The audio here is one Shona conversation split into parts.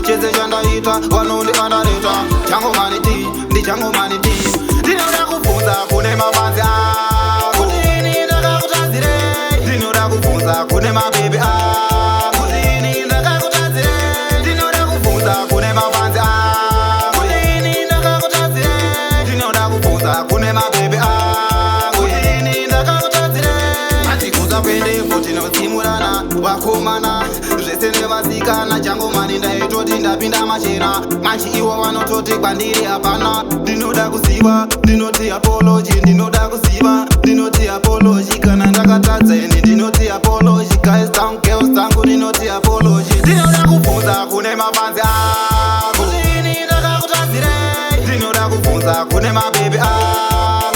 chese chandaita vanonde andareta chango maniti ndichango maniti ndinoda kubvunza kune mabanzi kudini ndakakutadzire ndinoda kubvunza kune mabebe kudini ndakakutadzire ndinoda kubvunza kune mabanzi kudini ndakakutadzire ndinoda kubvunza kune mabebe kudini ndakakutadzire atikuza kwendepo tinotsimurana vakomana zvese nevasikana chango mani ndaitoti ndapinda machena manchi ivo vanototi kwandiri hapana ndinoda kuziva ndinoti apology ndinoda kuziva ndinoti apology kana ndakatadza ini ndinoti apology guys down girls tangu ndinoti apology ndinoda kubvunza kune mabanzi kudini ndakakutadzire ndinoda kubvunza kune mabebe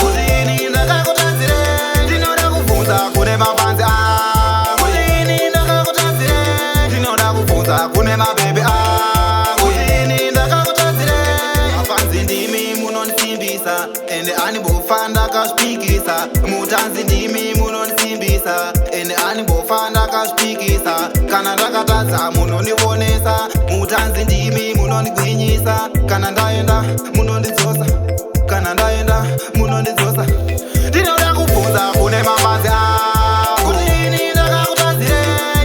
kudini ndakakutadzire ndinoda kubvunza kune mabanzi kudini ndakakutadzire ndinoda kubvunza kune mabebe kudini ndakakutadzire mafanzi ndimi munondisimbisa ende animbofa ndakazvipikisa mutanzi ndimi munondisimbisa ende animbofa ndakazvipikisa kana ndakatadza munondionesa mutanzi ndimi munondigwinyisa kana ndaenda munondidzosa kana ndaenda munondidzosa ndinoda kubvunza kune mabanzi kudini ndakakutadzire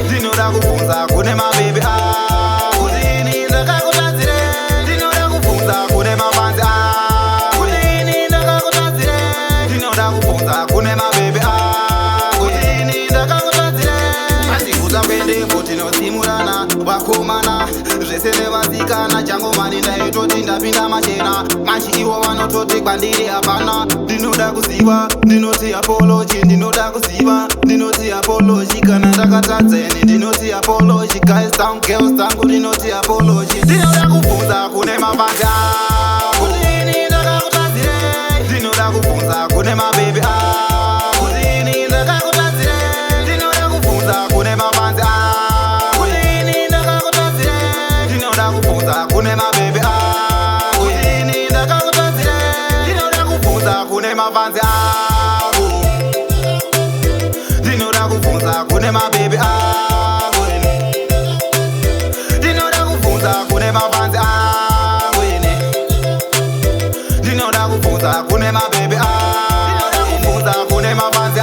ndinoda kubvunza kune mabebe kudini ndakakutadzire ndinoda kubvunza kune mabanzi kudini ndakakutadzire ndinoda kubvunza kune mabebe kudini ndakakutadzire atikuza kwendepo tinotsimurana vakomana zvese nevasikana chango mani ndaitoti ndapinda machena manchi ivo vanototi kwandiri hapana ndinoda kuziva ndinoti apology ndinoda kuziva ndinoti apology kana ndakatadza ini ndinoti apology guys down girls tangu ndinoti apology ndinoda kubvunza kune mabanzi kudini ndakakutadzire ndinoda kubvunza kune mabebe kudini ndakakutadzire ndinoda kubvunza kune mabanzi kudini ndakakutadzire ndinoda kubvunza kune mabebe kudini ndakakutadzire ndinoda kubvunza kune mabanzi ndinoda kubvunza kune mabebe ndinoda kubvunza kune mabanzi ndinoda kubvunza kune mabebe ndinoda kubvunza kune mabanzi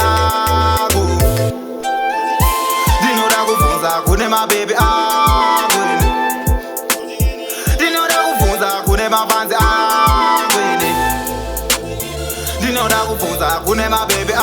ndinoda kubvunza kune mabebe ndinoda kubvunza kune mabanzi ndinoda kubvunza kune mabebe